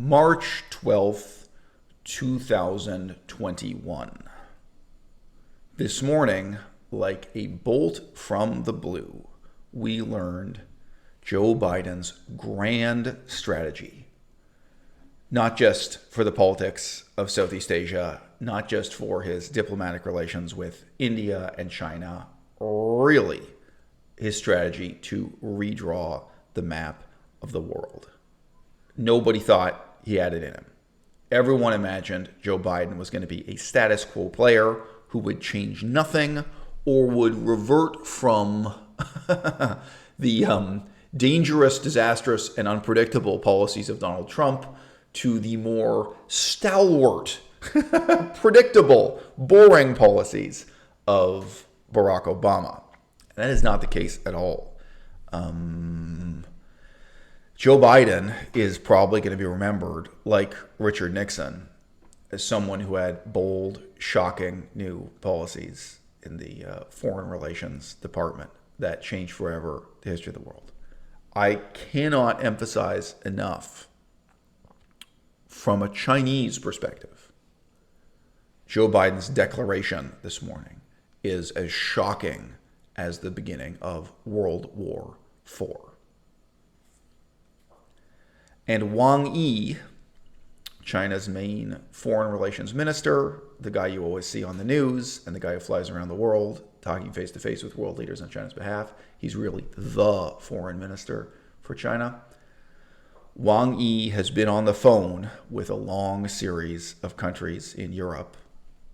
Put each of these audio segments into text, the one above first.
March 12th, 2021. This morning, like a bolt from the blue, we learned Joe Biden's grand strategy. Not just for the politics of Southeast Asia, not just for his diplomatic relations with India and China, really his strategy to redraw the map of the world. Nobody thought he had it in him. Everyone imagined Joe Biden was going to be a status quo player who would change nothing or would revert from the dangerous, disastrous, and unpredictable policies of Donald Trump to the more stalwart, predictable, boring policies of Barack Obama. And that is not the case at all. Joe Biden is probably going to be remembered, like Richard Nixon, as someone who had bold, shocking new policies in the Foreign Relations Department that changed forever the history of the world. I cannot emphasize enough, from a Chinese perspective, Joe Biden's declaration this morning is as shocking as the beginning of World War IV. And Wang Yi, China's main foreign relations minister, the guy you always see on the news and the guy who flies around the world talking face to face with world leaders on China's behalf, he's really the foreign minister for China. Wang Yi has been on the phone with a long series of countries in Europe,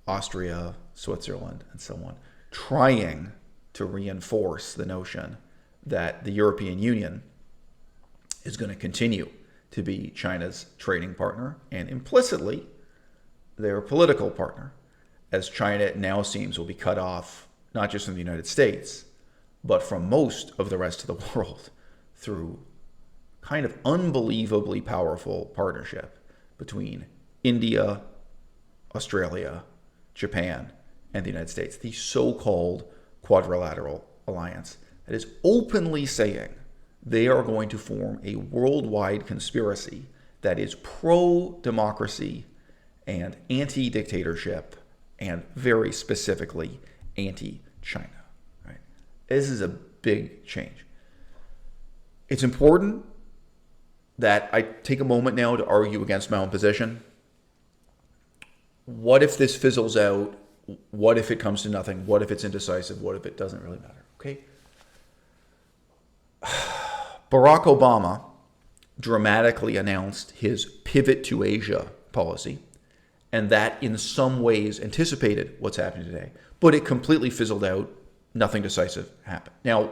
Austria, Switzerland, and so on, trying to reinforce the notion that the European Union is going to continue to be China's trading partner and implicitly their political partner, as China it now seems will be cut off not just from the United States, but from most of the rest of the world through kind of unbelievably powerful partnership between India, Australia, Japan, and the United States, the so-called Quadrilateral Alliance that is openly saying they are going to form a worldwide conspiracy that is pro-democracy and anti-dictatorship and very specifically anti-China. Right? This is a big change. It's important that I take a moment now to argue against my own position. What if this fizzles out? What if it comes to nothing? What if it's indecisive? What if it doesn't really matter? Okay. Barack Obama dramatically announced his pivot to Asia policy, and that in some ways anticipated what's happening today. But it completely fizzled out. Nothing decisive happened. Now,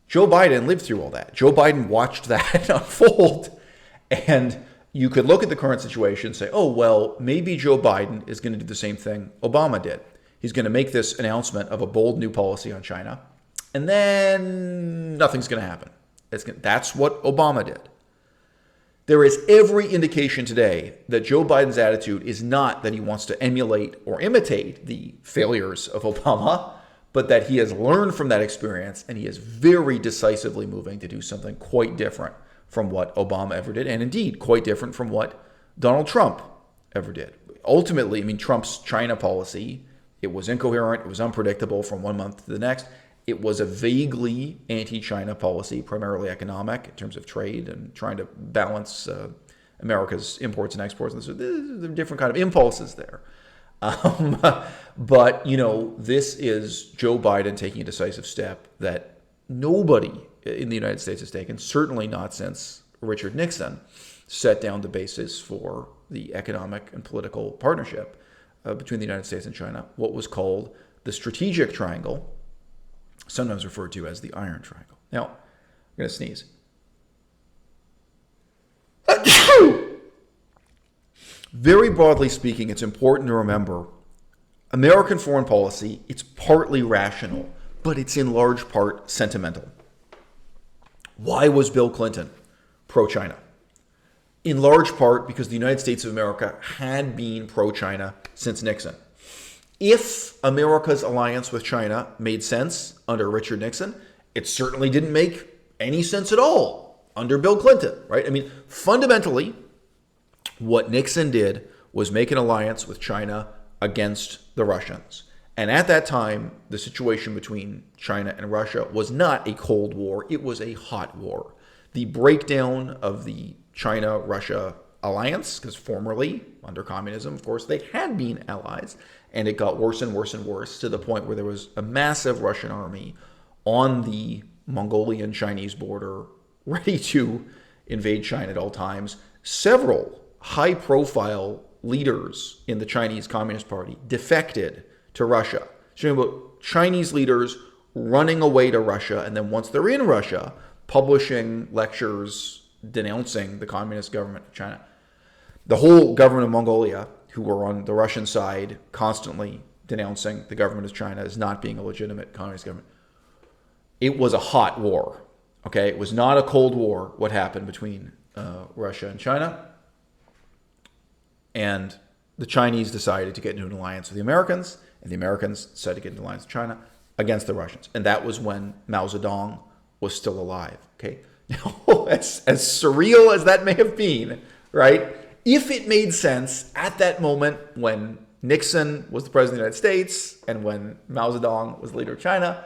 Joe Biden lived through all that. Joe Biden watched that unfold. And you could look at the current situation and say, oh, well, maybe Joe Biden is going to do the same thing Obama did. He's going to make this announcement of a bold new policy on China, and then nothing's going to happen. That's what Obama did. There is every indication today that Joe Biden's attitude is not that he wants to emulate or imitate the failures of Obama, but that he has learned from that experience and he is very decisively moving to do something quite different from what Obama ever did, and indeed quite different from what Donald Trump ever did. Ultimately, I mean, Trump's China policy, it was incoherent, it was unpredictable from one month to the next. It was a vaguely anti-China policy, primarily economic in terms of trade and trying to balance America's imports and exports. And so there's a different kind of impulses there. But, you know, this is Joe Biden taking a decisive step that nobody in the United States has taken, certainly not since Richard Nixon set down the basis for the economic and political partnership between the United States and China, what was called the strategic triangle, sometimes referred to as the Iron Triangle. Now, I'm going to sneeze. Very broadly speaking, it's important to remember American foreign policy, it's partly rational, but it's in large part sentimental. Why was Bill Clinton pro-China? In large part because the United States of America had been pro-China since Nixon. If America's alliance with China made sense under Richard Nixon, it certainly didn't make any sense at all under Bill Clinton, right? I mean, fundamentally, What Nixon did was make an alliance with China against the Russians. And at that time, the situation between China and Russia was not a Cold War, it was a hot war. The breakdown of the China-Russia alliance, because formerly, under communism, of course, they had been allies, and it got worse and worse and worse to the point where there was a massive Russian army on the Mongolian-Chinese border ready to invade China at all times. Several high-profile leaders in the Chinese Communist Party defected to Russia. So you're talking about Chinese leaders running away to Russia, and then once they're in Russia, publishing lectures denouncing the communist government of China. The whole government of Mongolia, who were on the Russian side, constantly denouncing the government of China as not being a legitimate communist government. It was a hot war. Okay, it was not a Cold War, what happened between Russia and China. And the Chinese decided to get into an alliance with the Americans, and the Americans decided to get into an alliance with China against the Russians. And that was when Mao Zedong was still alive. Okay, now, as surreal as that may have been, right? If it made sense at that moment when Nixon was the president of the United States and when Mao Zedong was the leader of China,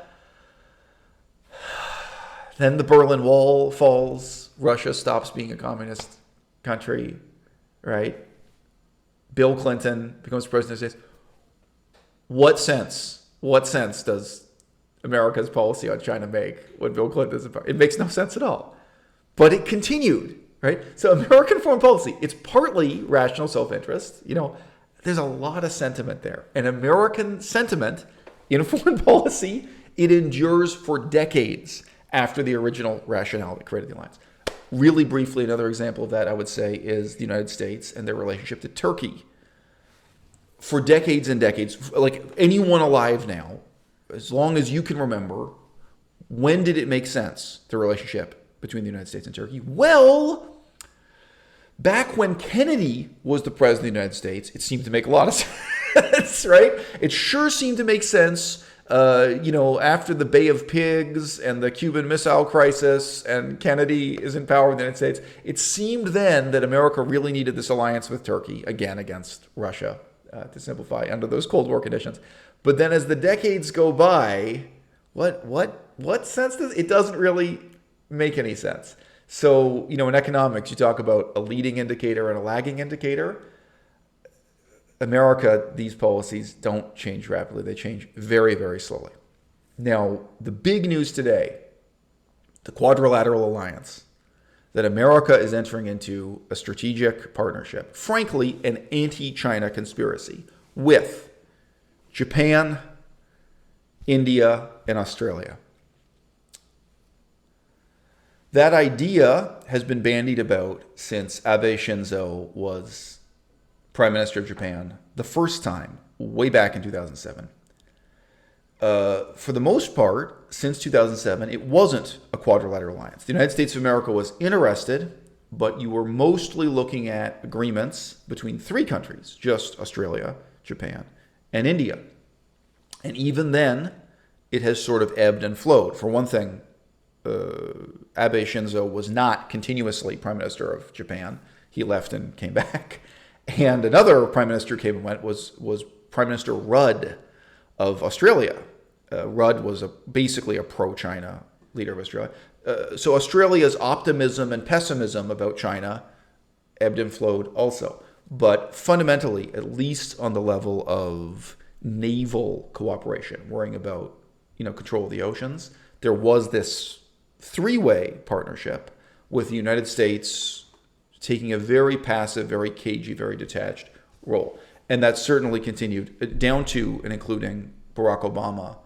then the Berlin Wall falls, Russia stops being a communist country, right? Bill Clinton becomes president of the United States. What sense does America's policy on China make when Bill Clinton's in power? It makes no sense at all. But it continued, right? So American foreign policy, it's partly rational self-interest. You know, there's a lot of sentiment there. And American sentiment in foreign policy, it endures for decades after the original rationale that created the alliance. Really briefly, another example of that, I would say, is the United States and their relationship to Turkey. For decades and decades, like anyone alive now, as long as you can remember, when did it make sense, the relationship between the United States and Turkey? Well, back when Kennedy was the president of the United States, it seemed to make a lot of sense, right? It sure seemed to make sense, after the Bay of Pigs and the Cuban Missile Crisis and Kennedy is in power in the United States. It seemed then that America really needed this alliance with Turkey, again, against Russia, to simplify, under those Cold War conditions. But then as the decades go by, what sense does it? Doesn't really make any sense. So, in economics, you talk about a leading indicator and a lagging indicator. America, these policies don't change rapidly. They change very, very slowly. Now, the big news today, the Quadrilateral Alliance, that America is entering into a strategic partnership, frankly, an anti-China conspiracy with Japan, India, and Australia. That idea has been bandied about since Abe Shinzo was Prime Minister of Japan the first time, way back in 2007. For the most part, since 2007, it wasn't a quadrilateral alliance. The United States of America was interested, but you were mostly looking at agreements between three countries, just Australia, Japan, and India. And even then, it has sort of ebbed and flowed. For one thing, Abe Shinzo was not continuously Prime Minister of Japan. He left and came back. And another Prime Minister who came and went was Prime Minister Rudd of Australia. Rudd was basically a pro-China leader of Australia. So Australia's optimism and pessimism about China ebbed and flowed also. But fundamentally, at least on the level of naval cooperation, worrying about control of the oceans, there was this three-way partnership with the United States taking a very passive, very cagey, very detached role. And that certainly continued down to and including Barack Obama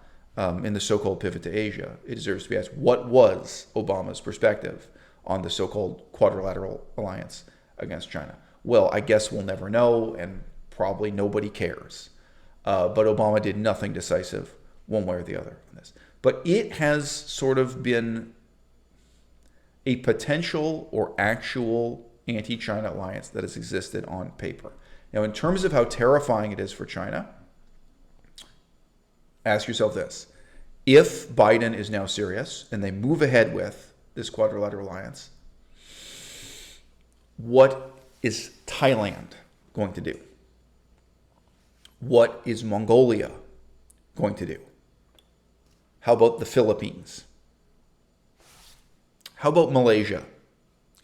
in the so-called pivot to Asia. It deserves to be asked, what was Obama's perspective on the so-called Quadrilateral Alliance against China? Well, I guess we'll never know, and probably nobody cares. But Obama did nothing decisive one way or the other on this. But it has sort of been a potential or actual anti-China alliance that has existed on paper. Now, in terms of how terrifying it is for China, ask yourself this. If Biden is now serious and they move ahead with this quadrilateral alliance, what is Thailand going to do? What is Mongolia going to do? How about the Philippines? How about Malaysia?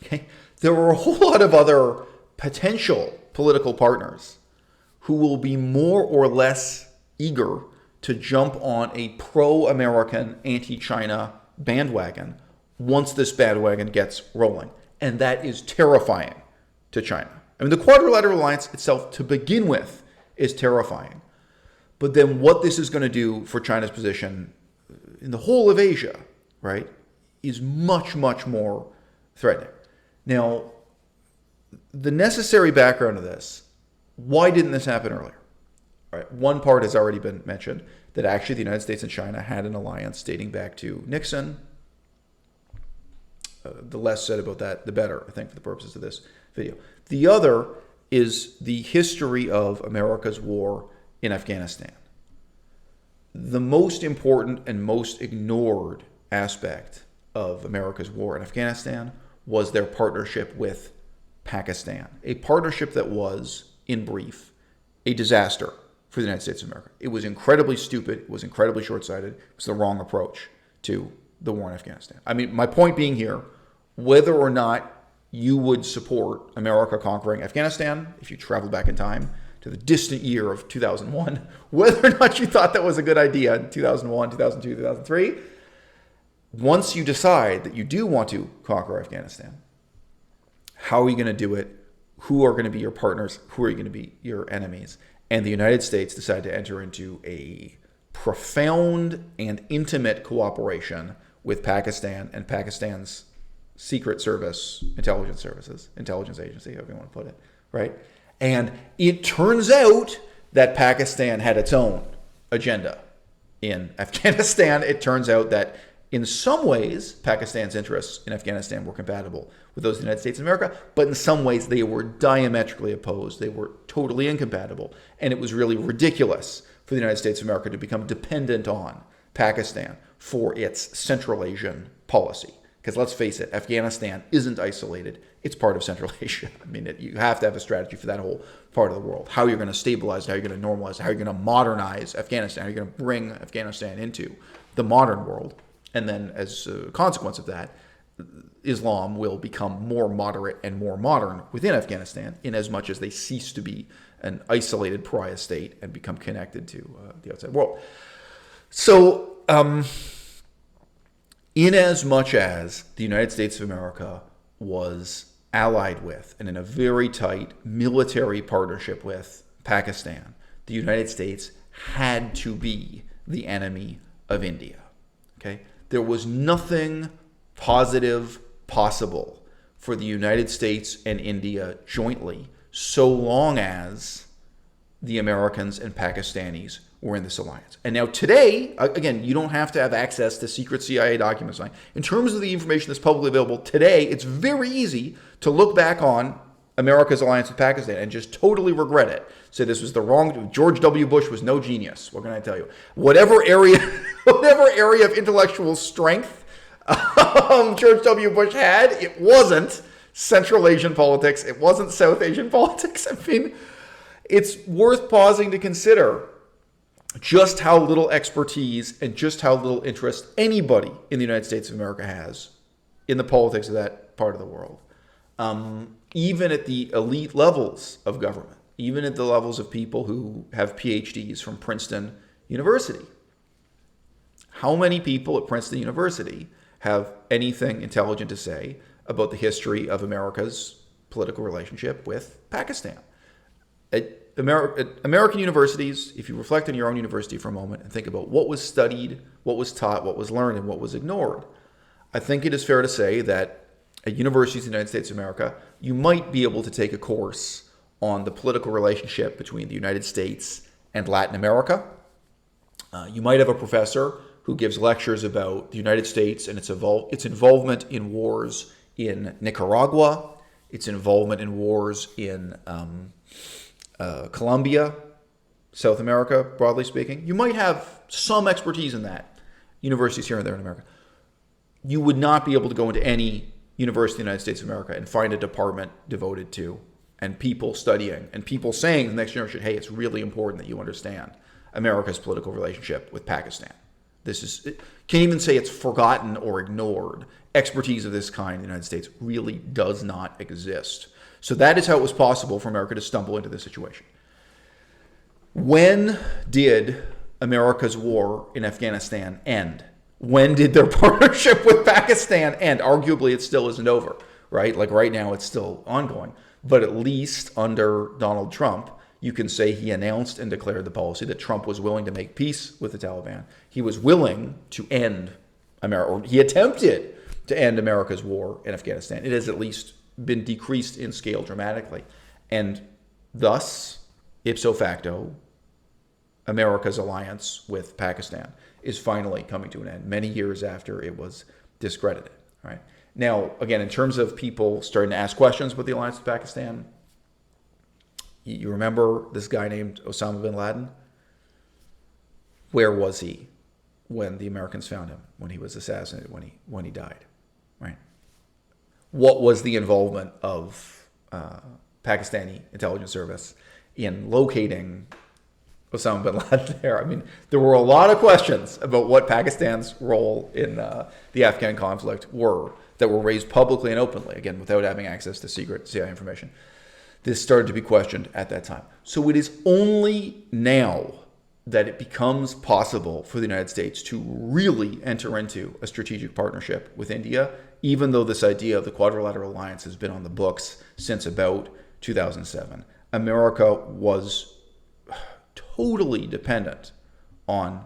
Okay. There are a whole lot of other potential political partners who will be more or less eager to jump on a pro-American, anti-China bandwagon once this bandwagon gets rolling. And that is terrifying to China. I mean, the Quadrilateral Alliance itself, to begin with, is terrifying. But then what this is going to do for China's position in the whole of Asia, right, is much, much more threatening. Now, the necessary background of this, why didn't this happen earlier? All right, one part has already been mentioned, that actually the United States and China had an alliance dating back to Nixon. The less said about that, the better, I think, for the purposes of this video. The other is the history of America's war in Afghanistan. The most important and most ignored aspect of America's war in Afghanistan was their partnership with Pakistan, a partnership that was, in brief, a disaster for the United States of America. It was incredibly stupid. It was incredibly short-sighted. It was the wrong approach to the war in Afghanistan. I mean, my point being here, whether or not you would support America conquering Afghanistan, if you travel back in time to the distant year of 2001, whether or not you thought that was a good idea in 2001, 2002, 2003, once you decide that you do want to conquer Afghanistan, how are you going to do it? Who are going to be your partners? Who are you going to be your enemies? And the United States decided to enter into a profound and intimate cooperation with Pakistan and Pakistan's secret service, intelligence agency, however you want to put it, right? And it turns out that Pakistan had its own agenda in Afghanistan. It turns out that in some ways, Pakistan's interests in Afghanistan were compatible with those of the United States of America, but in some ways they were diametrically opposed. They were totally incompatible. And it was really ridiculous for the United States of America to become dependent on Pakistan for its Central Asian policy. Because let's face it, Afghanistan isn't isolated. It's part of Central Asia. I mean, you have to have a strategy for that whole part of the world. How you're going to stabilize it, how you're going to normalize it, how you're going to modernize Afghanistan, how you're going to bring Afghanistan into the modern world. And then as a consequence of that, Islam will become more moderate and more modern within Afghanistan in as much as they cease to be an isolated pariah state and become connected to the outside world. So, in as much as the United States of America was allied with and in a very tight military partnership with Pakistan, the United States had to be the enemy of India. Okay? There was nothing positive possible for the United States and India jointly so long as the Americans and Pakistanis were in this alliance. And now today, again, you don't have to have access to secret CIA documents. In terms of the information that's publicly available today, it's very easy to look back on America's alliance with Pakistan and just totally regret it. Say this was the wrong, George W. Bush was no genius. What can I tell you? Whatever area of intellectual strength George W. Bush had, it wasn't Central Asian politics. It wasn't South Asian politics. I mean, it's worth pausing to consider just how little expertise and just how little interest anybody in the United States of America has in the politics of that part of the world. Even at the elite levels of government, even at the levels of people who have PhDs from Princeton University. How many people at Princeton University have anything intelligent to say about the history of America's political relationship with Pakistan? At American universities, if you reflect on your own university for a moment and think about what was studied, what was taught, what was learned, and what was ignored, I think it is fair to say that at universities in the United States of America, you might be able to take a course on the political relationship between the United States and Latin America. You might have a professor who gives lectures about the United States and its involvement in wars in Nicaragua, its involvement in wars in Colombia, South America, broadly speaking. You might have some expertise in that, universities here and there in America. You would not be able to go into any university in the United States of America and find a department devoted to and people studying and people saying to the next generation, hey, it's really important that you understand America's political relationship with Pakistan. Can't even say it's forgotten or ignored. Expertise of this kind in the United States really does not exist. So that is how it was possible for America to stumble into this situation. When did America's war in Afghanistan end? When did their partnership with Pakistan end? Arguably, it still isn't over, right? Like right now, it's still ongoing. But at least under Donald Trump, you can say he announced and declared the policy that Trump was willing to make peace with the Taliban. He was willing to end America, or he attempted to end America's war in Afghanistan. It has at least been decreased in scale dramatically. And thus, ipso facto, America's alliance with Pakistan is finally coming to an end, many years after it was discredited. Right? Now, again, in terms of people starting to ask questions about the alliance with Pakistan, you remember this guy named Osama bin Laden? Where was he when the Americans found him, when he was assassinated, when he died? Right? What was the involvement of Pakistani intelligence service in locating Osama bin Laden there? I mean, there were a lot of questions about what Pakistan's role in the Afghan conflict were that were raised publicly and openly, again, without having access to secret CIA information. This started to be questioned at that time. So it is only now that it becomes possible for the United States to really enter into a strategic partnership with India, even though this idea of the Quadrilateral Alliance has been on the books since about 2007. America was totally dependent on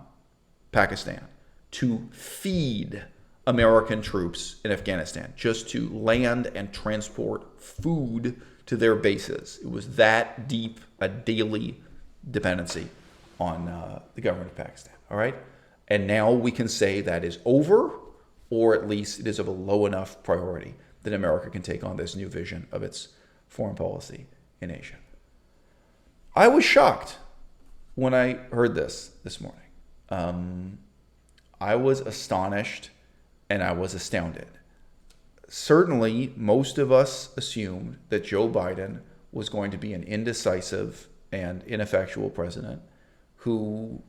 Pakistan to feed American troops in Afghanistan, just to land and transport food to their bases. It was that deep a daily dependency on the government of Pakistan. All right? And now we can say that is over, or at least it is of a low enough priority that America can take on this new vision of its foreign policy in Asia. I was shocked when I heard this morning. I was astonished and I was astounded. Certainly, most of us assumed that Joe Biden was going to be an indecisive and ineffectual president who,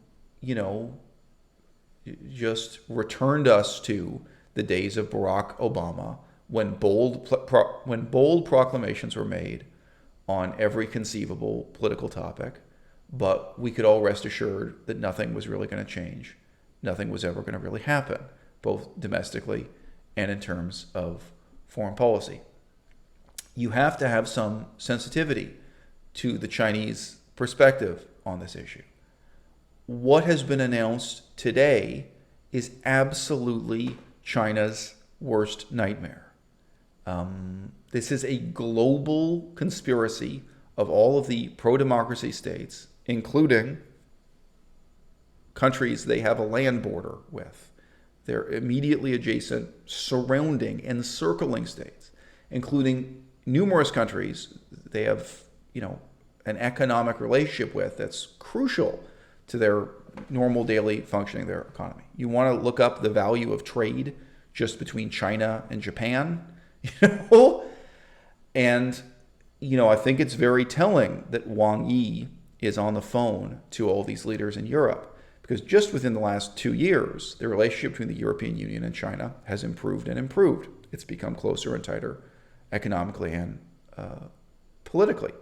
just returned us to the days of Barack Obama when bold proclamations were made on every conceivable political topic, but we could all rest assured that nothing was really going to change. Nothing was ever going to really happen, both domestically and in terms of foreign policy. You have to have some sensitivity to the Chinese perspective on this issue. What has been announced today is absolutely China's worst nightmare. This is a global conspiracy of all of the pro-democracy states, including countries they have a land border with. They're immediately adjacent, surrounding, encircling states, including numerous countries they have, an economic relationship with that's crucial to their normal daily functioning of their economy. You want to look up the value of trade just between China and Japan, And, I think it's very telling that Wang Yi is on the phone to all these leaders in Europe. Because just within the last 2 years, the relationship between the European Union and China has improved and improved. It's become closer and tighter economically and politically.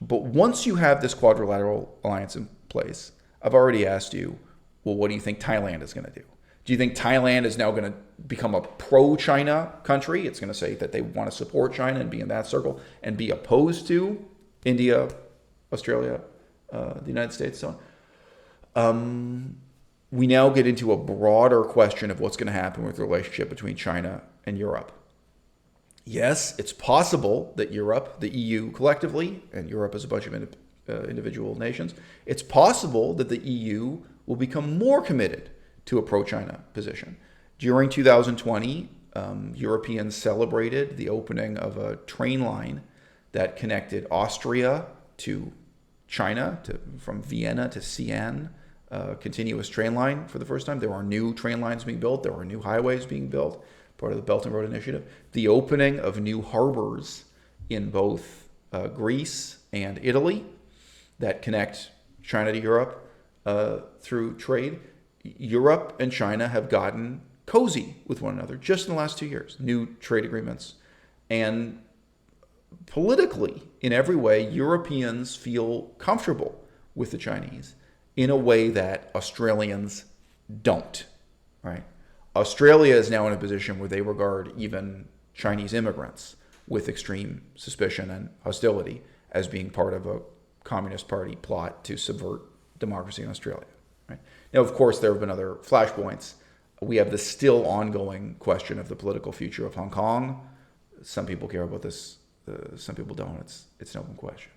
But once you have this quadrilateral alliance in place, I've already asked you, well, what do you think Thailand is going to do? Do you think Thailand is now going to become a pro-China country? It's going to say that they want to support China and be in that circle and be opposed to India, Australia, the United States, so on. We now get into a broader question of what's going to happen with the relationship between China and Europe. Yes, it's possible that Europe, the EU collectively, and Europe is a bunch of individual nations, it's possible that the EU will become more committed to a pro-China position. During 2020, Europeans celebrated the opening of a train line that connected Austria to China, from Vienna to Xi'an, continuous train line for the first time. There are new train lines being built. There are new highways being built, part of the Belt and Road Initiative. The opening of new harbors in both Greece and Italy that connect China to Europe through trade. Europe and China have gotten cozy with one another just in the last 2 years. New trade agreements. And politically, in every way, Europeans feel comfortable with the Chinese in a way that Australians don't, right? Australia is now in a position where they regard even Chinese immigrants with extreme suspicion and hostility as being part of a Communist Party plot to subvert democracy in Australia. Right? Now, of course, there have been other flashpoints. We have the still ongoing question of the political future of Hong Kong. Some people care about this, some people don't. It's an open question.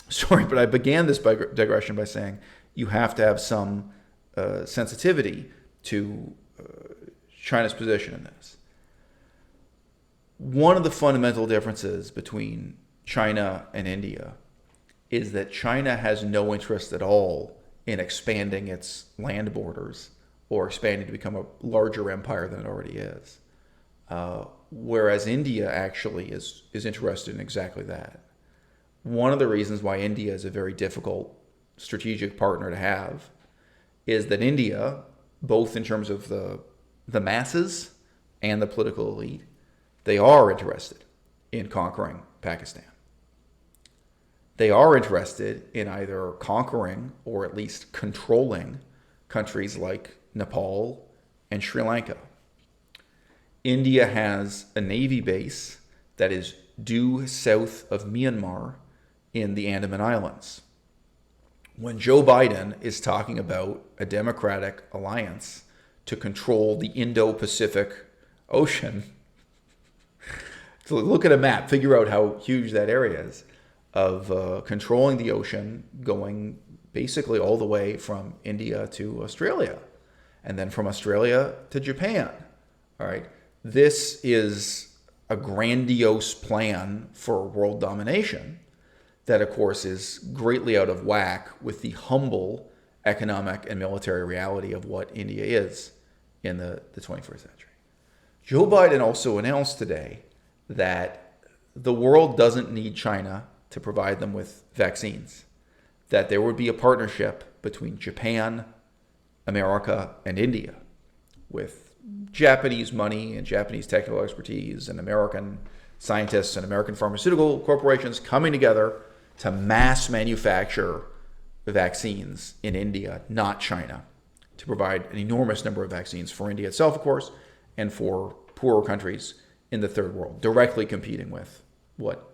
Sorry, but I began this digression by saying you have to have some sensitivity to China's position in this. One of the fundamental differences between China and India is that China has no interest at all in expanding its land borders or expanding to become a larger empire than it already is. Whereas India actually is interested in exactly that. One of the reasons why India is a very difficult strategic partner to have is that India, both in terms of the masses and the political elite, they are interested in conquering Pakistan. They are interested in either conquering or at least controlling countries like Nepal and Sri Lanka. India has a navy base that is due south of Myanmar in the Andaman Islands. When Joe Biden is talking about a democratic alliance to control the Indo-Pacific Ocean, so look at a map, figure out how huge that area is, of controlling the ocean, going basically all the way from India to Australia, and then from Australia to Japan. All right, this is a grandiose plan for world domination that, of course, is greatly out of whack with the humble economic and military reality of what India is in the 21st century. Joe Biden also announced today that the world doesn't need China to provide them with vaccines, that there would be a partnership between Japan, America, and India with Japanese money and Japanese technical expertise and American scientists and American pharmaceutical corporations coming together to mass manufacture vaccines in India, not China, to provide an enormous number of vaccines for India itself, of course, and for poorer countries in the third world, directly competing with what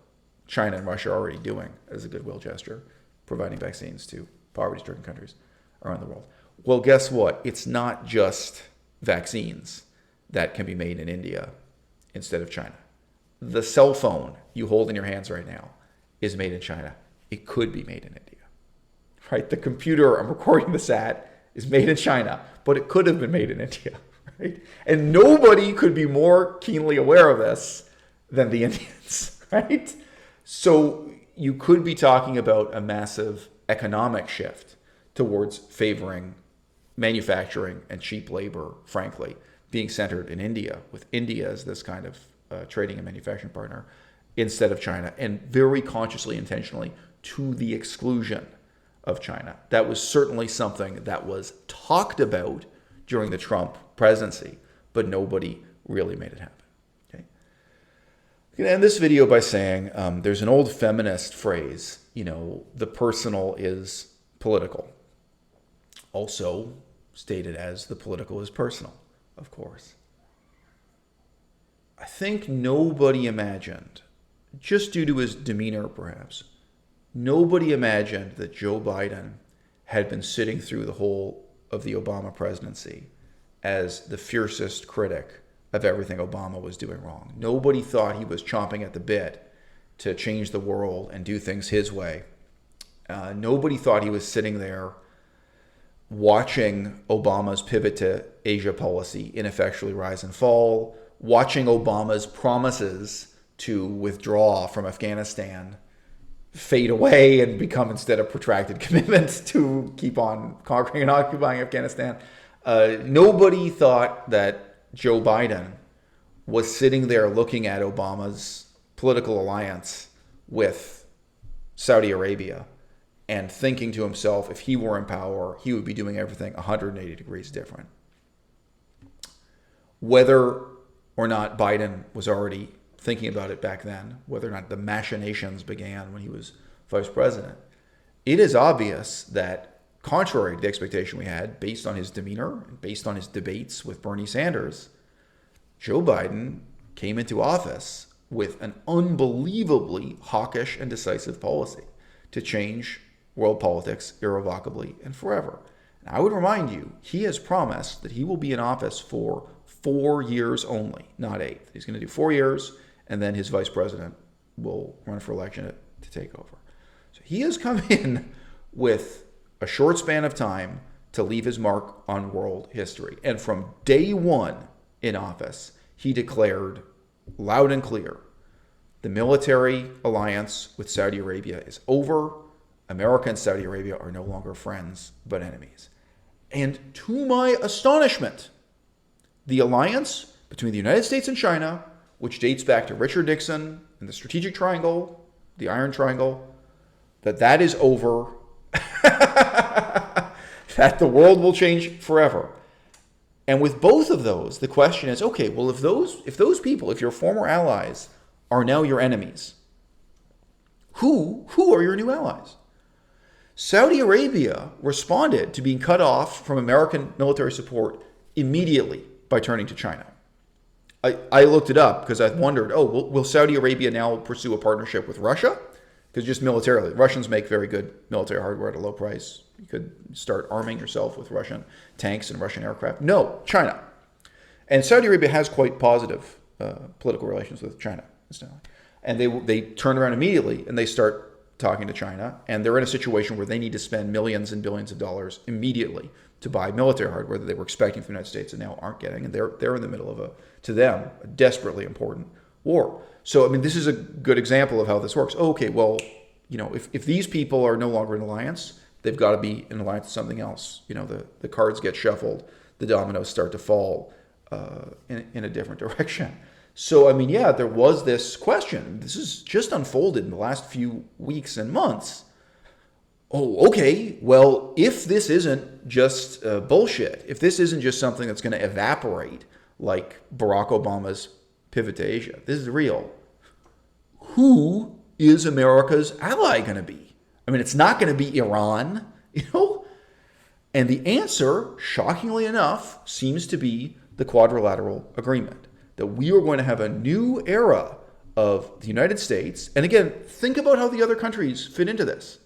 China and Russia are already doing as a goodwill gesture, providing vaccines to poverty-stricken countries around the world. Well, guess what? It's not just vaccines that can be made in India instead of China. The cell phone you hold in your hands right now is made in China. It could be made in India, right? The computer I'm recording this at is made in China, but it could have been made in India, right? And nobody could be more keenly aware of this than the Indians, right? So you could be talking about a massive economic shift towards favoring manufacturing and cheap labor, frankly, being centered in India, with India as this kind of trading and manufacturing partner instead of China, and very consciously, intentionally, to the exclusion of China. That was certainly something that was talked about during the Trump presidency, but nobody really made it happen. Okay. I'm going to end this video by saying there's an old feminist phrase, the personal is political. Also stated as the political is personal, of course. I think nobody imagined, just due to his demeanor perhaps, nobody imagined that Joe Biden had been sitting through the whole of the Obama presidency as the fiercest critic of everything Obama was doing wrong. Nobody thought he was chomping at the bit to change the world and do things his way. Nobody thought he was sitting there watching Obama's pivot to Asia policy ineffectually rise and fall, watching Obama's promises to withdraw from Afghanistan fade away and become instead a protracted commitment to keep on conquering and occupying Afghanistan. Nobody thought that Joe Biden was sitting there looking at Obama's political alliance with Saudi Arabia and thinking to himself, if he were in power, he would be doing everything 180 degrees different. Whether or not Biden was already thinking about it back then, whether or not the machinations began when he was vice president, it is obvious that, contrary to the expectation we had, based on his demeanor, based on his debates with Bernie Sanders, Joe Biden came into office with an unbelievably hawkish and decisive policy to change world politics irrevocably and forever. And I would remind you, he has promised that he will be in office for 4 years only, not 8. He's going to do 4 years, and then his vice president will run for election to take over. So he has come in with a short span of time to leave his mark on world history. And from day one in office, he declared loud and clear, the military alliance with Saudi Arabia is over. America and Saudi Arabia are no longer friends, but enemies. And to my astonishment, the alliance between the United States and China, which dates back to Richard Nixon and the Strategic Triangle, the Iron Triangle, that is over, that the world will change forever. And with both of those, the question is, okay, well, if those people, if your former allies are now your enemies, who are your new allies? Saudi Arabia responded to being cut off from American military support immediately by turning to China. I looked it up because I wondered, will Saudi Arabia now pursue a partnership with Russia? Because just militarily, Russians make very good military hardware at a low price. You could start arming yourself with Russian tanks and Russian aircraft. No, China. And Saudi Arabia has quite positive political relations with China, incidentally. And they turn around immediately and they start talking to China, and they're in a situation where they need to spend millions and billions of dollars immediately to buy military hardware that they were expecting from the United States and now aren't getting. And they're in the middle of to them, a desperately important war. So, I mean, this is a good example of how this works. Okay, well, if these people are no longer in alliance, they've got to be in alliance with something else. The cards get shuffled, the dominoes start to fall in a different direction. So, I mean, yeah, there was this question. This has just unfolded in the last few weeks and months. Oh, okay, well, if this isn't just bullshit, if this isn't just something that's going to evaporate like Barack Obama's pivot to Asia, this is real. Who is America's ally going to be? I mean, it's not going to be Iran, And the answer, shockingly enough, seems to be the Quadrilateral Agreement. That we are going to have a new era of the United States. And again, think about how the other countries fit into this.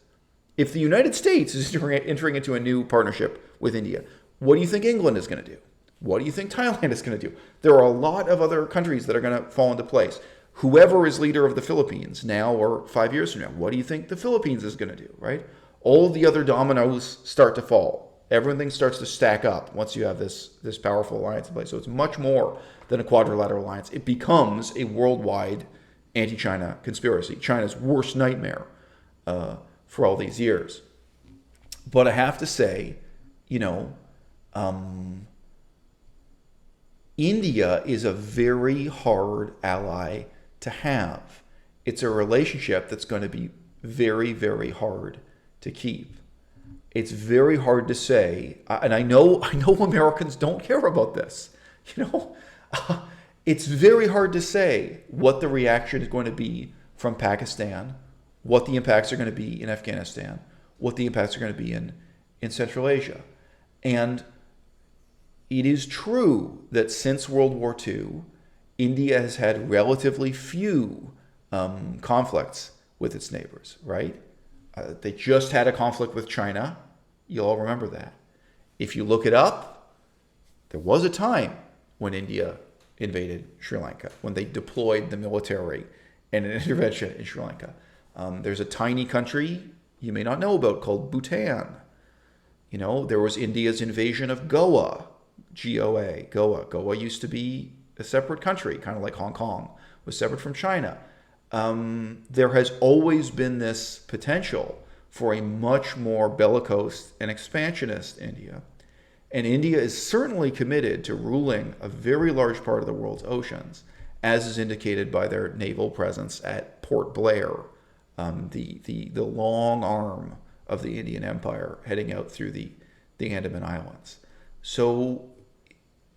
If the United States is entering into a new partnership with India, what do you think England is going to do? What do you think Thailand is going to do? There are a lot of other countries that are going to fall into place. Whoever is leader of the Philippines now or 5 years from now, what do you think the Philippines is going to do, right? All the other dominoes start to fall. Everything starts to stack up once you have this powerful alliance in place. So it's much more than a quadrilateral alliance. It becomes a worldwide anti-China conspiracy, China's worst nightmare for all these years. But I have to say, India is a very hard ally to have. It's a relationship that's going to be very, very hard to keep. It's very hard to say, and I know Americans don't care about this. It's very hard to say what the reaction is going to be from Pakistan, what the impacts are going to be in Afghanistan, what the impacts are going to be in Central Asia. And it is true that since World War II, India has had relatively few conflicts with its neighbors, right? They just had a conflict with China. You'll all remember that. If you look it up, there was a time when India invaded Sri Lanka, when they deployed the military and an intervention in Sri Lanka. There's a tiny country you may not know about called Bhutan. There was India's invasion of Goa, Goa. Goa used to be a separate country, kind of like Hong Kong was separate from China. There has always been this potential for a much more bellicose and expansionist India. And India is certainly committed to ruling a very large part of the world's oceans as is indicated by their naval presence at Port Blair, the long arm of the Indian Empire heading out through the Andaman Islands. So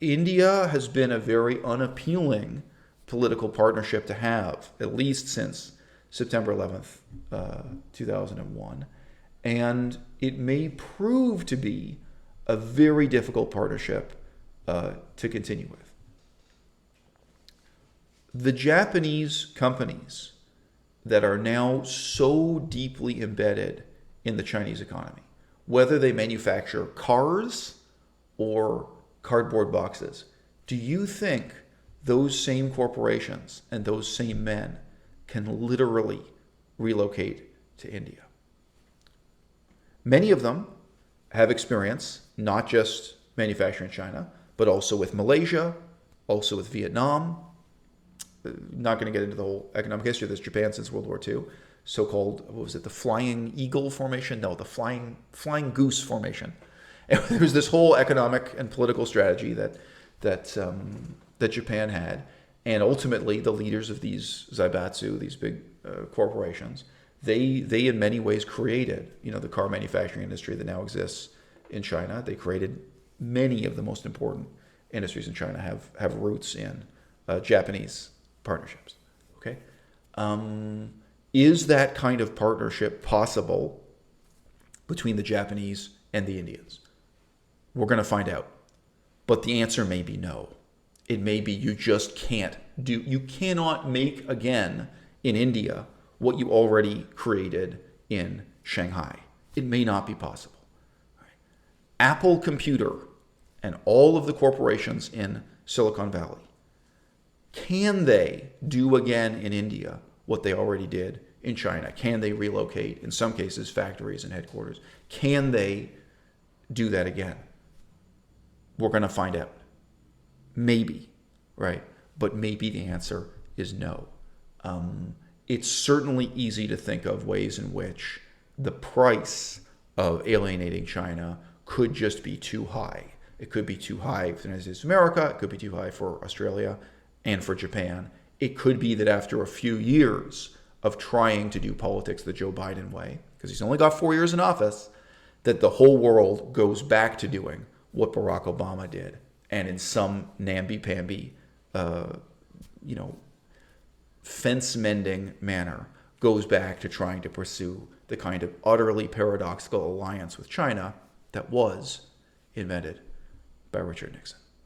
India has been a very unappealing political partnership to have, at least since September 11th, 2001. And it may prove to be a very difficult partnership to continue with. The Japanese companies that are now so deeply embedded in the Chinese economy, whether they manufacture cars or cardboard boxes, do you think those same corporations and those same men can literally relocate to India? Many of them have experience, not just manufacturing in China, but also with Malaysia, also with Vietnam. Not going to get into the whole economic history of this. Japan since World War II, so-called, what was it, the Flying Eagle Formation? No, the Flying Goose Formation. And there was this whole economic and political strategy that Japan had, and ultimately the leaders of these zaibatsu, these big corporations, they in many ways created, the car manufacturing industry that now exists in China. They created many of the most important industries in China have roots in Japanese partnerships. Okay, is that kind of partnership possible between the Japanese and the Indians? We're going to find out, but the answer may be no. It may be you just can't do. You cannot make again in India what you already created in Shanghai. It may not be possible. Right. Apple Computer and all of the corporations in Silicon Valley, can they do again in India what they already did in China? Can they relocate, in some cases, factories and headquarters? Can they do that again? We're going to find out. Maybe, right? But maybe the answer is no. It's certainly easy to think of ways in which the price of alienating China could just be too high. It could be too high for the United States of America. It could be too high for Australia and for Japan. It could be that after a few years of trying to do politics the Joe Biden way, because he's only got 4 years in office, that the whole world goes back to doing what Barack Obama did, and in some namby-pamby, fence-mending manner, goes back to trying to pursue the kind of utterly paradoxical alliance with China that was invented by Richard Nixon.